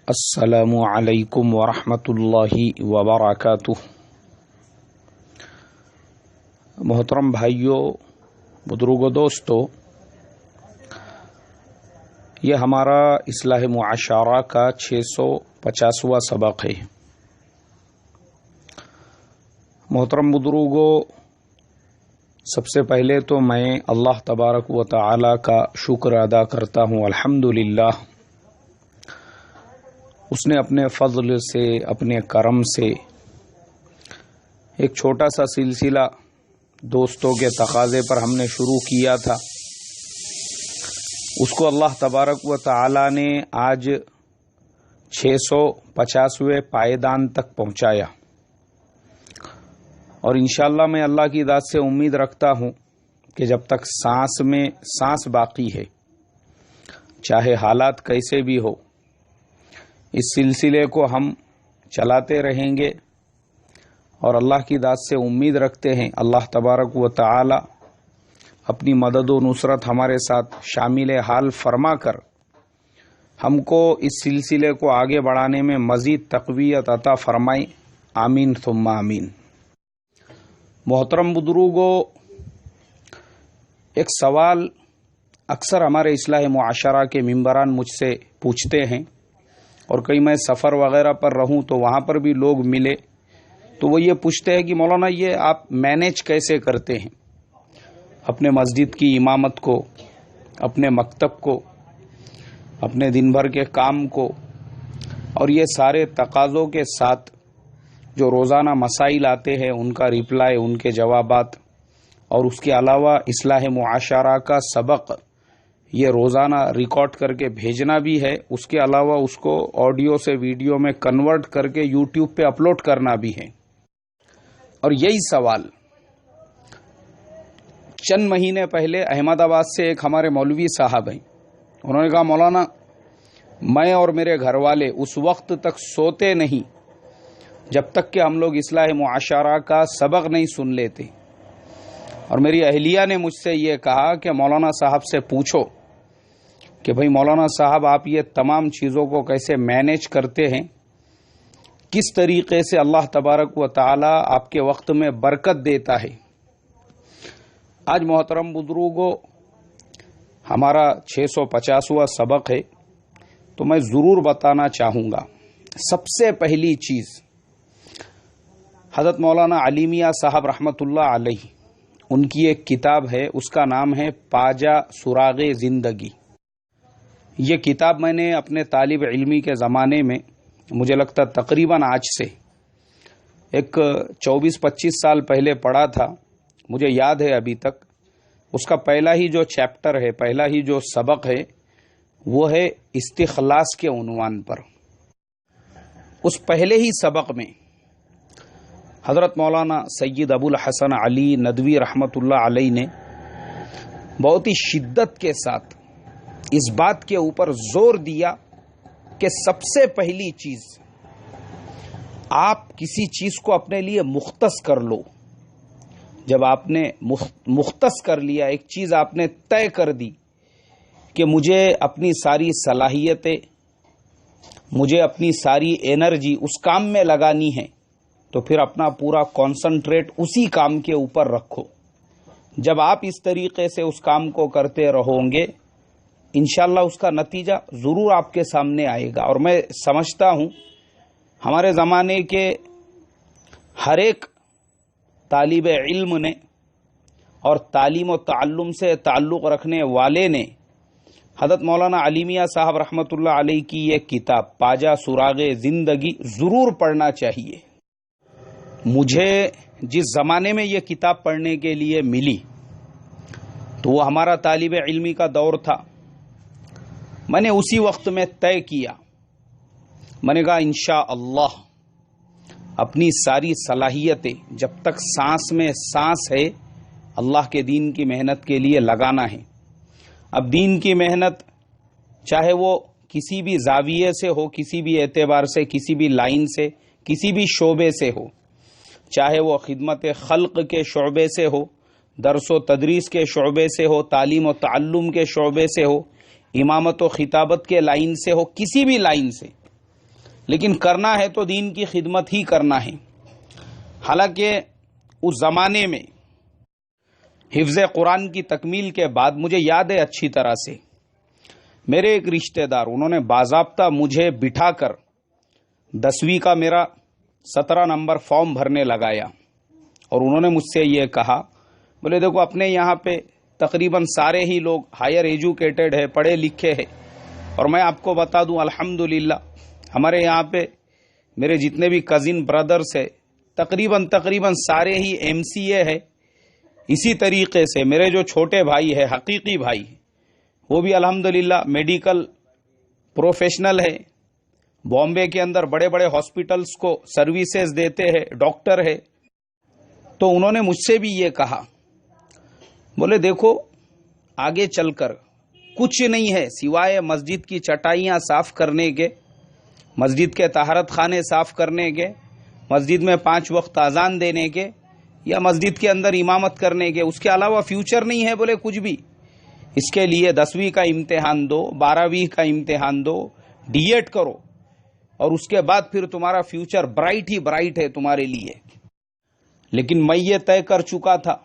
السلام علیکم ورحمۃ اللہ وبرکاتہ۔ محترم بھائیوں، بزرگوں، دوستو، یہ ہمارا اصلاح معاشرہ کا 650واں سبق ہے۔ محترم بزرگوں، سب سے پہلے تو میں اللہ تبارک و تعالی کا شکر ادا کرتا ہوں۔ الحمدللہ، اس نے اپنے فضل سے، اپنے کرم سے ایک چھوٹا سا سلسلہ دوستوں کے تقاضے پر ہم نے شروع کیا تھا، اس کو اللہ تبارک و تعالی نے آج 650ویں پائیدان تک پہنچایا، اور انشاءاللہ میں اللہ کی ذات سے امید رکھتا ہوں کہ جب تک سانس میں سانس باقی ہے، چاہے حالات کیسے بھی ہو، اس سلسلے کو ہم چلاتے رہیں گے، اور اللہ کی ذات سے امید رکھتے ہیں اللہ تبارک و تعالی اپنی مدد و نصرت ہمارے ساتھ شامل حال فرما کر ہم کو اس سلسلے کو آگے بڑھانے میں مزید تقویت عطا فرمائے۔ آمین ثم آمین۔ محترم بزرگوں، ایک سوال اکثر ہمارے اصلاح معاشرہ کے ممبران مجھ سے پوچھتے ہیں، اور کئی میں سفر وغیرہ پر رہوں تو وہاں پر بھی لوگ ملے تو وہ یہ پوچھتے ہیں کہ مولانا یہ آپ مینیج کیسے کرتے ہیں اپنے مسجد کی امامت کو، اپنے مکتب کو، اپنے دن بھر کے کام کو، اور یہ سارے تقاضوں کے ساتھ جو روزانہ مسائل آتے ہیں ان کا ریپلائی، ان کے جوابات، اور اس کے علاوہ اصلاح معاشرہ کا سبق یہ روزانہ ریکارڈ کر کے بھیجنا بھی ہے، اس کے علاوہ اس کو آڈیو سے ویڈیو میں کنورٹ کر کے یوٹیوب پہ اپلوڈ کرنا بھی ہے۔ اور یہی سوال چند مہینے پہلے احمد آباد سے ایک ہمارے مولوی صاحب ہیں، انہوں نے کہا مولانا میں اور میرے گھر والے اس وقت تک سوتے نہیں جب تک کہ ہم لوگ اصلاح معاشرہ کا سبق نہیں سن لیتے، اور میری اہلیہ نے مجھ سے یہ کہا کہ مولانا صاحب سے پوچھو کہ بھئی مولانا صاحب آپ یہ تمام چیزوں کو کیسے مینیج کرتے ہیں، کس طریقے سے اللہ تبارک و تعالی آپ کے وقت میں برکت دیتا ہے۔ آج محترم بزرگوں، ہمارا 650واں سبق ہے، تو میں ضرور بتانا چاہوں گا۔ سب سے پہلی چیز، حضرت مولانا علی میاں صاحب رحمۃ اللہ علیہ، ان کی ایک کتاب ہے، اس کا نام ہے پاجا سراغ زندگی۔ یہ کتاب میں نے اپنے طالب علمی کے زمانے میں، مجھے لگتا تقریباً آج سے ایک 24-25 سال پہلے پڑھا تھا، مجھے یاد ہے ابھی تک۔ اس کا پہلا ہی جو چیپٹر ہے، پہلا ہی جو سبق ہے، وہ ہے استخلاص کے عنوان پر۔ اس پہلے ہی سبق میں حضرت مولانا سید ابو الحسن علی ندوی رحمۃ اللہ علیہ نے بہت ہی شدت کے ساتھ اس بات کے اوپر زور دیا کہ سب سے پہلی چیز، آپ کسی چیز کو اپنے لیے مختص کر لو۔ جب آپ نے مختص کر لیا، ایک چیز آپ نے طے کر دی کہ مجھے اپنی ساری صلاحیتیں، مجھے اپنی ساری انرجی اس کام میں لگانی ہے، تو پھر اپنا پورا کانسنٹریٹ اسی کام کے اوپر رکھو۔ جب آپ اس طریقے سے اس کام کو کرتے رہوں گے، انشاءاللہ اس کا نتیجہ ضرور آپ کے سامنے آئے گا۔ اور میں سمجھتا ہوں ہمارے زمانے کے ہر ایک طالب علم نے اور تعلیم و تعلم سے تعلق رکھنے والے نے حضرت مولانا علی میاں صاحب رحمۃ اللہ علیہ کی یہ کتاب پاجا سراغ زندگی ضرور پڑھنا چاہیے۔ مجھے جس زمانے میں یہ کتاب پڑھنے کے لیے ملی تو وہ ہمارا طالب علمی کا دور تھا۔ میں نے اسی وقت میں طے کیا، میں نے کہا انشاءاللہ اپنی ساری صلاحیتیں جب تک سانس میں سانس ہے اللہ کے دین کی محنت کے لیے لگانا ہے۔ اب دین کی محنت چاہے وہ کسی بھی زاویے سے ہو، کسی بھی اعتبار سے، کسی بھی لائن سے، کسی بھی شعبے سے ہو، چاہے وہ خدمت خلق کے شعبے سے ہو، درس و تدریس کے شعبے سے ہو، تعلیم و تعلم کے شعبے سے ہو، امامت و خطابت کے لائن سے ہو، کسی بھی لائن سے، لیکن کرنا ہے تو دین کی خدمت ہی کرنا ہے۔ حالانکہ اس زمانے میں حفظ قرآن کی تکمیل کے بعد مجھے یاد ہے اچھی طرح سے، میرے ایک رشتہ دار انہوں نے باضابطہ مجھے بٹھا کر 10ویں کا میرا 17 نمبر فارم بھرنے لگایا، اور انہوں نے مجھ سے یہ کہا، بولے دیکھو اپنے یہاں پہ تقریباً سارے ہی لوگ ہائر ایجوکیٹڈ ہے، پڑھے لکھے ہیں، اور میں آپ کو بتا دوں الحمدللہ ہمارے یہاں پہ میرے جتنے بھی کزن برادرز ہیں تقریباً سارے ہی MCA ہے۔ اسی طریقے سے میرے جو چھوٹے بھائی ہے، حقیقی بھائی، وہ بھی الحمدللہ میڈیکل پروفیشنل ہے، بامبے کے اندر بڑے بڑے ہاسپٹلز کو سروسز دیتے ہیں، ڈاکٹر ہے۔ تو انہوں نے مجھ سے بھی یہ کہا، بولے دیکھو آگے چل کر کچھ نہیں ہے سوائے مسجد کی چٹائیاں صاف کرنے کے، مسجد کے طہارت خانے صاف کرنے کے، مسجد میں 5 وقت اذان دینے کے، یا مسجد کے اندر امامت کرنے کے، اس کے علاوہ فیوچر نہیں ہے بولے کچھ بھی۔ اس کے لیے 10ویں کا امتحان دو، 12ویں کا امتحان دو، D.Ed کرو، اور اس کے بعد پھر تمہارا فیوچر برائٹ ہی برائٹ ہے تمہارے لیے۔ لیکن میں یہ طے کر چکا تھا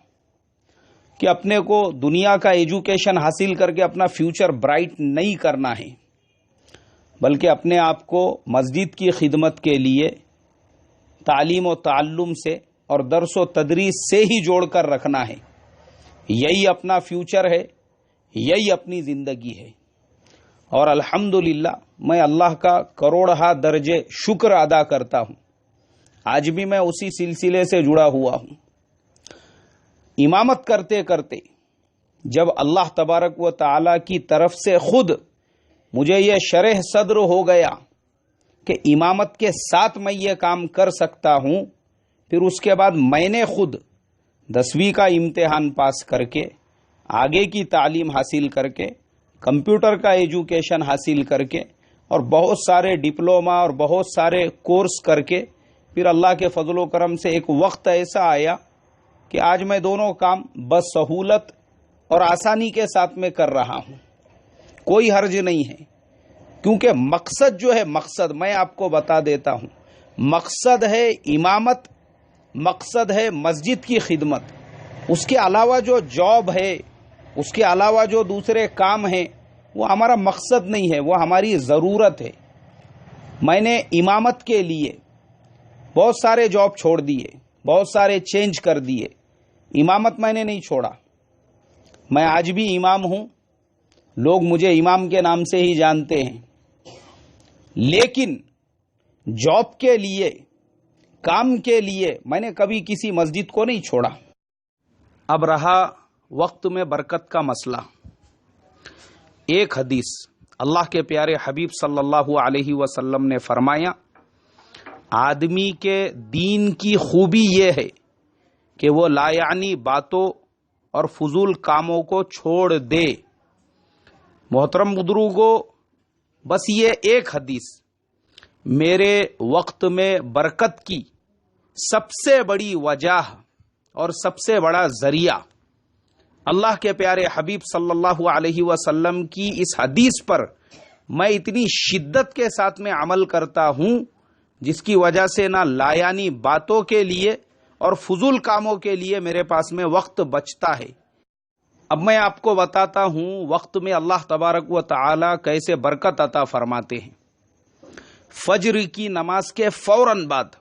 کہ اپنے کو دنیا کا ایجوکیشن حاصل کر کے اپنا فیوچر برائٹ نہیں کرنا ہے، بلکہ اپنے آپ کو مسجد کی خدمت کے لیے تعلیم و تعلم سے اور درس و تدریس سے ہی جوڑ کر رکھنا ہے۔ یہی اپنا فیوچر ہے، یہی اپنی زندگی ہے۔ اور الحمدللہ میں اللہ کا کروڑہا درجے شکر ادا کرتا ہوں، آج بھی میں اسی سلسلے سے جڑا ہوا ہوں۔ امامت کرتے کرتے جب اللہ تبارک و تعالی کی طرف سے خود مجھے یہ شرح صدر ہو گیا کہ امامت کے ساتھ میں یہ کام کر سکتا ہوں، پھر اس کے بعد میں نے خود 10ویں کا امتحان پاس کر کے، آگے کی تعلیم حاصل کر کے، کمپیوٹر کا ایجوکیشن حاصل کر کے، اور بہت سارے ڈپلوما اور بہت سارے کورس کر کے، پھر اللہ کے فضل و کرم سے ایک وقت ایسا آیا کہ آج میں دونوں کام بس سہولت اور آسانی کے ساتھ میں کر رہا ہوں۔ کوئی حرج نہیں ہے، کیونکہ مقصد جو ہے، مقصد میں آپ کو بتا دیتا ہوں، مقصد ہے امامت، مقصد ہے مسجد کی خدمت۔ اس کے علاوہ جو جاب ہے، اس کے علاوہ جو دوسرے کام ہیں، وہ ہمارا مقصد نہیں ہے، وہ ہماری ضرورت ہے۔ میں نے امامت کے لیے بہت سارے جاب چھوڑ دیے، بہت سارے چینج کر دیے، امامت میں نے نہیں چھوڑا۔ میں آج بھی امام ہوں، لوگ مجھے امام کے نام سے ہی جانتے ہیں، لیکن جاب کے لیے، کام کے لیے میں نے کبھی کسی مسجد کو نہیں چھوڑا۔ اب رہا وقت میں برکت کا مسئلہ۔ ایک حدیث اللہ کے پیارے حبیب صلی اللہ علیہ وسلم نے فرمایا، آدمی کے دین کی خوبی یہ ہے کہ وہ لا یعنی باتوں اور فضول کاموں کو چھوڑ دے۔ محترم بزرگوں، بس یہ ایک حدیث میرے وقت میں برکت کی سب سے بڑی وجہ اور سب سے بڑا ذریعہ، اللہ کے پیارے حبیب صلی اللہ علیہ وسلم کی اس حدیث پر میں اتنی شدت کے ساتھ میں عمل کرتا ہوں، جس کی وجہ سے نہ لایانی باتوں کے لیے اور فضول کاموں کے لیے میرے پاس میں وقت بچتا ہے۔ اب میں آپ کو بتاتا ہوں وقت میں اللہ تبارک و تعالی کیسے برکت عطا فرماتے ہیں۔ فجر کی نماز کے فوراً بعد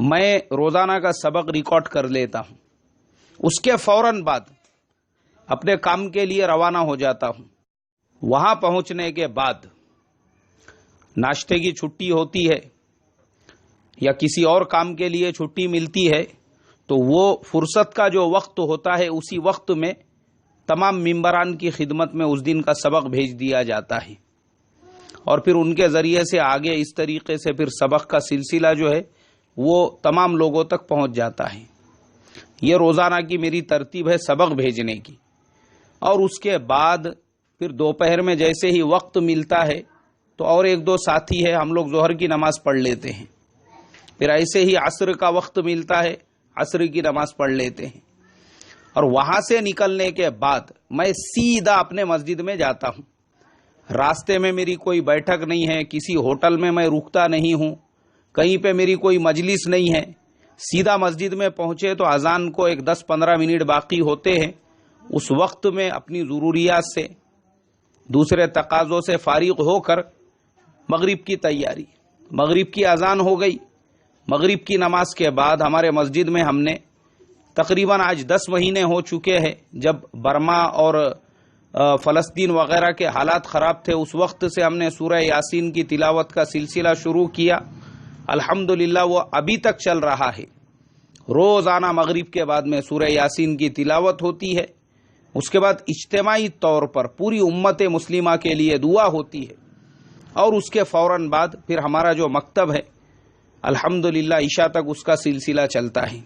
میں روزانہ کا سبق ریکارڈ کر لیتا ہوں، اس کے فوراً بعد اپنے کام کے لیے روانہ ہو جاتا ہوں۔ وہاں پہنچنے کے بعد ناشتے کی چھٹی ہوتی ہے یا کسی اور کام کے لیے چھٹی ملتی ہے، تو وہ فرصت کا جو وقت ہوتا ہے، اسی وقت میں تمام ممبران کی خدمت میں اس دن کا سبق بھیج دیا جاتا ہے، اور پھر ان کے ذریعے سے آگے اس طریقے سے پھر سبق کا سلسلہ جو ہے وہ تمام لوگوں تک پہنچ جاتا ہے۔ یہ روزانہ کی میری ترتیب ہے سبق بھیجنے کی۔ اور اس کے بعد پھر دوپہر میں جیسے ہی وقت ملتا ہے تو اور ایک دو ساتھی ہے، ہم لوگ ظہر کی نماز پڑھ لیتے ہیں، پھر ایسے ہی عصر کا وقت ملتا ہے، عصر کی نماز پڑھ لیتے ہیں، اور وہاں سے نکلنے کے بعد میں سیدھا اپنے مسجد میں جاتا ہوں۔ راستے میں میری کوئی بیٹھک نہیں ہے, کسی ہوٹل میں میں رکتا نہیں ہوں, کہیں پہ میری کوئی مجلس نہیں ہے. سیدھا مسجد میں پہنچے تو اذان کو ایک 10-15 منٹ باقی ہوتے ہیں, اس وقت میں اپنی ضروریات سے, دوسرے تقاضوں سے فارغ ہو کر مغرب کی تیاری. مغرب کی اذان ہو گئی. مغرب کی نماز کے بعد ہمارے مسجد میں ہم نے تقریباً آج 10 مہینے ہو چکے ہیں, جب برما اور فلسطین وغیرہ کے حالات خراب تھے, اس وقت سے ہم نے سورہ یاسین کی تلاوت کا سلسلہ شروع کیا. الحمدللہ وہ ابھی تک چل رہا ہے. روزانہ مغرب کے بعد میں سورہ یاسین کی تلاوت ہوتی ہے. اس کے بعد اجتماعی طور پر پوری امت مسلمہ کے لیے دعا ہوتی ہے, اور اس کے فوراً بعد پھر ہمارا جو مکتب ہے الحمدللہ عشاء تک اس کا سلسلہ چلتا ہے.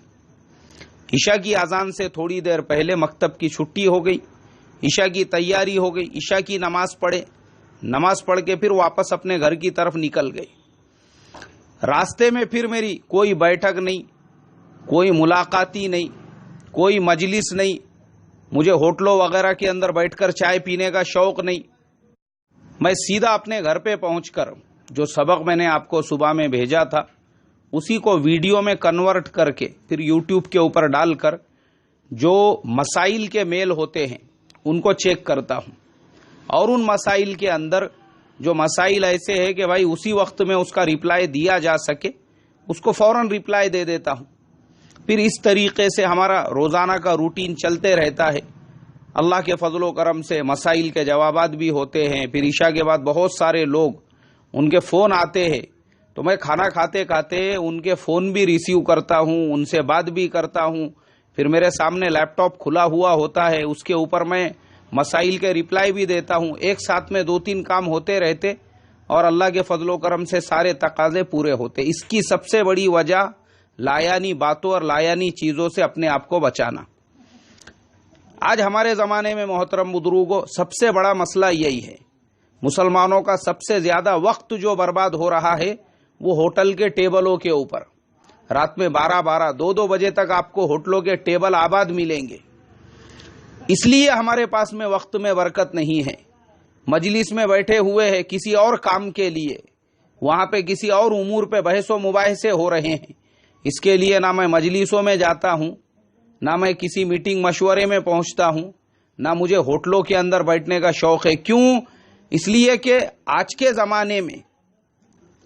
عشاء کی اذان سے تھوڑی دیر پہلے مکتب کی چھٹی ہو گئی, عشاء کی تیاری ہو گئی, عشاء کی نماز پڑھے, نماز پڑھ کے پھر واپس اپنے گھر کی طرف نکل گئے. راستے میں پھر میری کوئی بیٹھک نہیں, کوئی ملاقاتی نہیں, کوئی مجلس نہیں, مجھے ہوٹلوں وغیرہ کے اندر بیٹھ کر چائے پینے کا شوق نہیں. میں سیدھا اپنے گھر پہ پہنچ کر جو سبق میں نے آپ کو صبح میں بھیجا تھا اسی کو ویڈیو میں کنورٹ کر کے پھر یوٹیوب کے اوپر ڈال کر جو مسائل کے میل ہوتے ہیں ان کو چیک کرتا ہوں, اور ان مسائل کے اندر جو مسائل ایسے ہیں کہ بھائی اسی وقت میں اس کا ریپلائی دیا جا سکے اس کو فوراً ریپلائی دے دیتا ہوں. پھر اس طریقے سے ہمارا روزانہ کا روٹین چلتے رہتا ہے. اللہ کے فضل و کرم سے مسائل کے جوابات بھی ہوتے ہیں. پھر عشاء کے بعد بہت سارے لوگ ان کے فون آتے ہیں, تو میں کھانا کھاتے کھاتے ان کے فون بھی ریسیو کرتا ہوں, ان سے بات بھی کرتا ہوں. پھر میرے سامنے لیپ ٹاپ کھلا ہوا ہوتا ہے, اس کے اوپر میں مسائل کے ریپلائی بھی دیتا ہوں. ایک ساتھ میں 2-3 کام ہوتے رہتے اور اللہ کے فضل و کرم سے سارے تقاضے پورے ہوتے. اس کی سب سے بڑی وجہ لایانی باتوں اور لایانی چیزوں سے اپنے آپ کو بچانا. آج ہمارے زمانے میں محترم بزرگوں سب سے بڑا مسئلہ یہی ہے, مسلمانوں کا سب سے زیادہ وقت جو برباد ہو رہا ہے وہ ہوٹل کے ٹیبلوں کے اوپر. رات میں 12-12, 2-2 بجے تک آپ کو ہوٹلوں کے ٹیبل آباد ملیں گے. اس لیے ہمارے پاس میں وقت میں برکت نہیں ہے. مجلس میں بیٹھے ہوئے ہیں کسی اور کام کے لیے, وہاں پہ کسی اور امور پہ بحث و مباحثے ہو رہے ہیں. اس کے لیے نہ میں مجلسوں میں جاتا ہوں, نہ میں کسی میٹنگ مشورے میں پہنچتا ہوں, نہ مجھے ہوٹلوں کے اندر بیٹھنے کا شوق ہے. کیوں؟ اس لیے کہ آج کے زمانے میں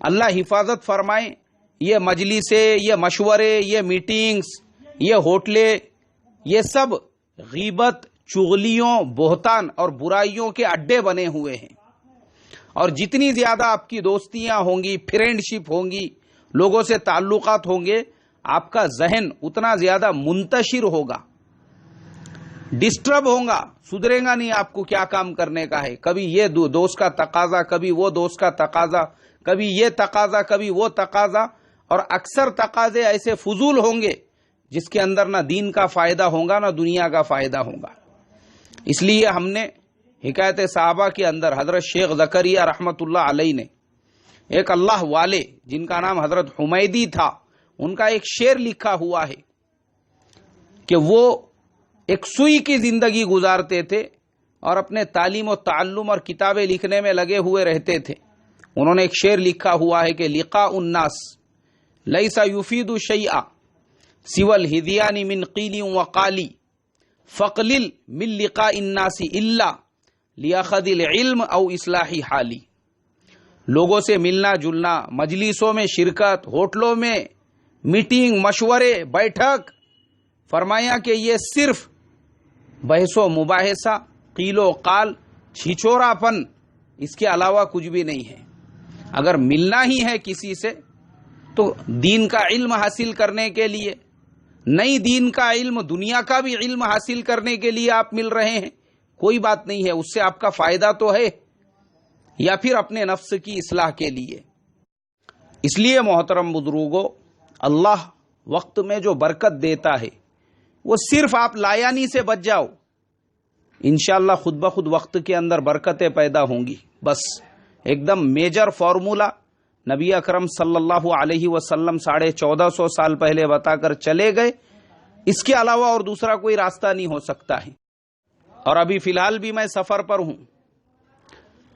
اللہ حفاظت فرمائے, یہ مجلسیں, یہ مشورے, یہ میٹنگز, یہ ہوٹلیں, یہ سب غیبت, چغلیوں, بہتان اور برائیوں کے اڈے بنے ہوئے ہیں. اور جتنی زیادہ آپ کی دوستیاں ہوں گی, فرینڈشپ ہوں گی, لوگوں سے تعلقات ہوں گے, آپ کا ذہن اتنا زیادہ منتشر ہوگا, ڈسٹرب ہوگا, سدھرے گا نہیں آپ کو کیا کام کرنے کا ہے. کبھی یہ دوست کا تقاضا, کبھی وہ دوست کا تقاضا, کبھی یہ تقاضا, کبھی وہ تقاضا, اور اکثر تقاضے ایسے فضول ہوں گے جس کے اندر نہ دین کا فائدہ ہوگا نہ دنیا کا فائدہ ہوگا. اس لیے ہم نے حکایت صحابہ کے اندر حضرت شیخ زکریا رحمت اللہ علیہ نے ایک اللہ والے جن کا نام حضرت حمیدی تھا, ان کا ایک شعر لکھا ہوا ہے کہ وہ ایک سوئی کی زندگی گزارتے تھے اور اپنے تعلیم و تعلم اور کتابیں لکھنے میں لگے ہوئے رہتے تھے. انہوں نے ایک شعر لکھا ہوا ہے کہ لقاء الناس لیس یفید شیئا سوى الہذیان من قیل وقالی فقلل من لقاء الناس الا لیاخذ العلم او اصلاح حالی. لوگوں سے ملنا جلنا, مجلسوں میں شرکت, ہوٹلوں میں میٹنگ, مشورے, بیٹھک, فرمایا کہ یہ صرف بحث و مباحثہ, قیل و قال, چھچورا پن, اس کے علاوہ کچھ بھی نہیں ہے. اگر ملنا ہی ہے کسی سے تو دین کا علم حاصل کرنے کے لیے, نئی دین کا علم, دنیا کا بھی علم حاصل کرنے کے لیے آپ مل رہے ہیں, کوئی بات نہیں ہے, اس سے آپ کا فائدہ تو ہے, یا پھر اپنے نفس کی اصلاح کے لیے. اس لیے محترم بزرگوں, اللہ وقت میں جو برکت دیتا ہے وہ صرف آپ لایانی سے بچ جاؤ, انشاءاللہ خود بخود وقت کے اندر برکتیں پیدا ہوں گی. بس ایک دم میجر فارمولا نبی اکرم صلی اللہ علیہ وسلم 1450 سال پہلے بتا کر چلے گئے. اس کے علاوہ اور دوسرا کوئی راستہ نہیں ہو سکتا ہے. اور ابھی فی الحال بھی میں سفر پر ہوں,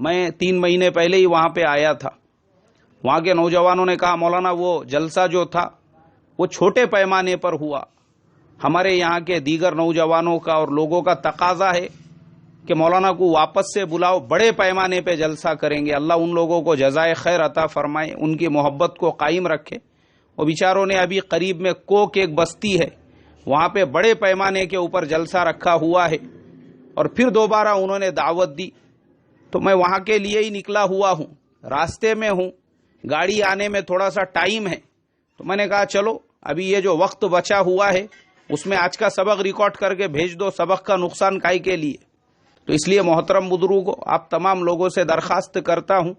میں 3 مہینے پہلے ہی وہاں پہ آیا تھا. وہاں کے نوجوانوں نے کہا مولانا وہ جلسہ جو تھا وہ چھوٹے پیمانے پر ہوا، ہمارے یہاں کے دیگر نوجوانوں کا اور لوگوں کا تقاضا ہے کہ مولانا کو واپس سے بلاؤ، بڑے پیمانے پہ جلسہ کریں گے. اللہ ان لوگوں کو جزائے خیر عطا فرمائے، ان کی محبت کو قائم رکھے. وہ بیچاروں نے ابھی قریب میں کوک ایک بستی ہے، وہاں پہ بڑے پیمانے کے اوپر جلسہ رکھا ہوا ہے، اور پھر دوبارہ انہوں نے دعوت دی. تو میں وہاں کے لیے ہی نکلا ہوا ہوں، راستے میں ہوں، گاڑی آنے میں تھوڑا سا ٹائم ہے. تو میں نے کہا چلو ابھی یہ جو وقت بچا ہوا ہے اس میں آج کا سبق ریکارڈ کر کے بھیج دو، سبق کا نقصان کائی کے لیے. تو اس لیے محترم بزرگوں، آپ تمام لوگوں سے درخواست کرتا ہوں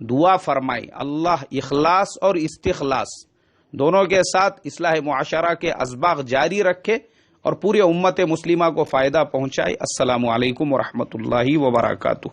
دعا فرمائے اللہ اخلاص اور استخلاص دونوں کے ساتھ اصلاح معاشرہ کے اسباق جاری رکھے اور پورے امت مسلمہ کو فائدہ پہنچائے. السلام علیکم ورحمۃ اللہ وبرکاتہ.